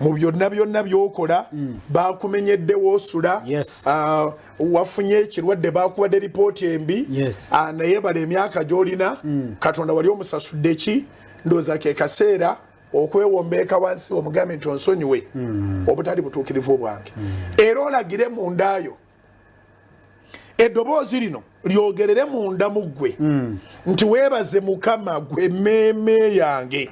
mu byonna byokola bakumenyedde wosuula wafunye ekirwadde bakuwadde lipooti embi naye bala emyaka gy'olina Katonda wali omusasudde ki ndowooza kekaseera okwewombeeka wansi omugambe nti onsonyiwe obutali butuukirivu bwange era olagire mundaayo eddoboozi lino lyogerere munda mu ggwe nti weebaze Mukama gwe emmeeme yange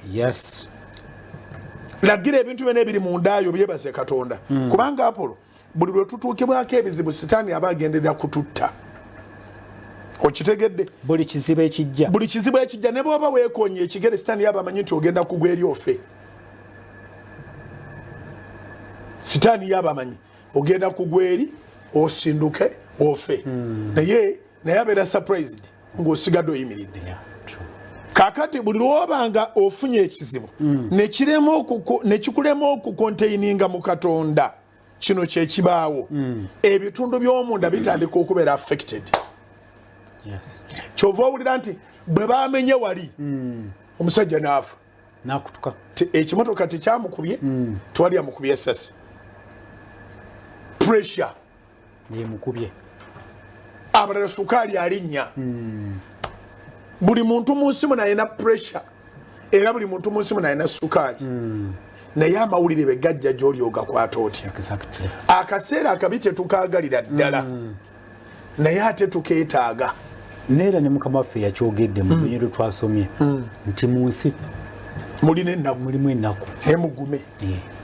lagira ebintu byonna ebiri mundaayo byebaze Katonda kubanga Apolo buli lwe tutuukibwako ebizibu sitaani aba agenderera kututta okitegedde buli kizibu ekijja ne bw'oba weekoonye ekigere sitaani yaba amanyi nti ogenda kugwa eri ofe sitaani yaba amanyi ogenda kugwa eri osinduke ofe naye abeera surprised ng'osigadde oyimiridde kakati buli lw'obanga ofunye ekizibu ne kikulema okukonteininga mu Katonda kino kyekibaawo ebitundu by'omunda bitandika okubeera affected kyova owulira nti bwe bamenye wali omusajja n'afa nakutuka ekimotoka tekyamukubye tewali amukubye essasi pressure yemukubye abalala sukaali alinnya buli muntu mu nsi muno alina pressure era buli muntu mu nsi muno alina sukaali naye amawulire be gajja gy'oli ogakwata otya akaseera akabi tetukaagalira ddala naye ate tukeetaaga neera ne Mukama waffe yakyogedde mu lunyiro twasomye nti mu nsi mulimu ennaku naye mugume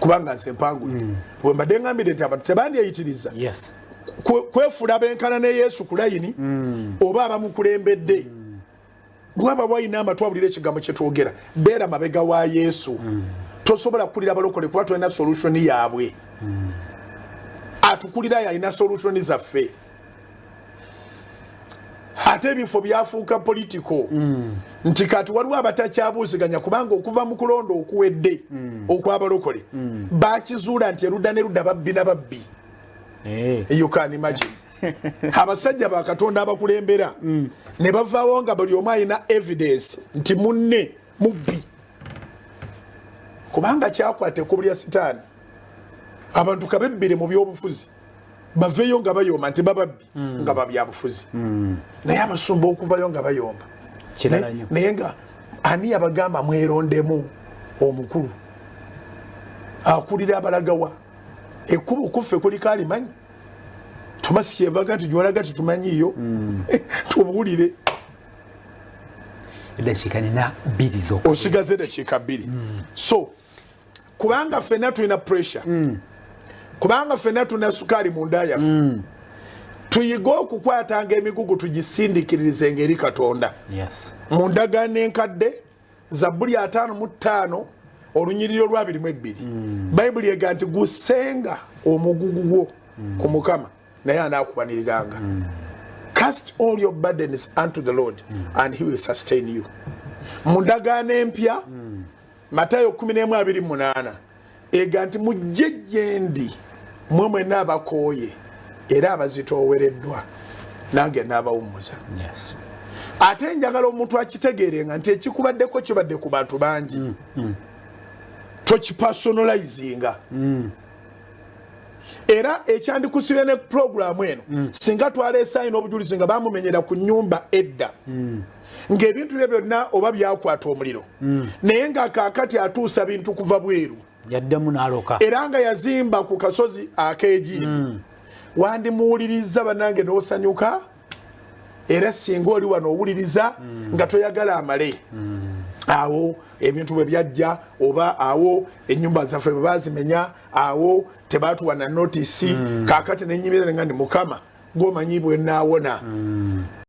kubanga nze mpangudde bwe mbadde ngambire nti abantu tebandyeyitiriza kwefula benkana ne Yesu ku layini oba abamukulembedde bwaba bwalina amatu awulira ekigambo kye twogera beera mabega wa Yesu tosobola kukulira abalokole kuba tolina solution yaabwe atukulira yalina solution zaffe ate ebifo byafuuka politiko nti kati waliwo abatakyabuuziganya kubanga okuva mu kulonda okuwedde okwabalokole bakizuula nti erudda nerudda babbi na babbi you can imagine abasajja ba Katonda abakulembera ne bavaawo nga buli omu alina evidence nti munne mubbi kubanga kyakwate ekkubo lya sitaani abantu kabebbire mu byobufuzi baveeyo nga bayomba nti bababbi nga babyabufuzi naye abasumba okuvayo nga bayomba naye nga ani yabagamba mwerondemu omukulu akulira abalagawa ekkubo kuffe kuliko alimanyi Tomasi kyebaga nti gyolaga tetumanyiyo tubuulire eddakiika 2 osigaze eddakiika 2 so kubanga ffenna tulina pressure kubanga ffenna tulina sukaali mu nda yaffe tuyige okukwatanga emigugu tugisindikiririze ngeri Katonda mu ndagaano enkadde Zabbuli 55 olunyiriro lwa 22 Bayibuli ega nti gusenga omugugu gwo ku Mukama naye anaakubaniriganga cast all your burdens unto the Lord and he will sustain you mu ndagaano empya Matayo 11:28 ega nti mujje gye ndi mmwe mwenna abakooye era abazitoowereddwa nange naabawummuza ate njagala omuntu akitegeerenga nti ekikubaddeko kibadde ku bantu bangi tokipersonalizinga era ekyandikusibye ne programu eno singa twaleesayo n'obujulizi nga bamumenyera ku nnyumba edda ng'ebintu bye byonna oba byakwata omuliro naye nga kaakati atuusa bintu kuva bweru yaddamu n'aloka era nga yazimba ku kasozi akeegindi wandimuwuliriza bannange n'osanyuka era singa oli wano owuliriza nga toyagala amale awo ebintu bwe byajja oba awo ennyumba zaffe bwe bazimenya awo tebatuwa na notisi kaakati nenyimirira nga ndi Mukama gw'omanyi bwe naawona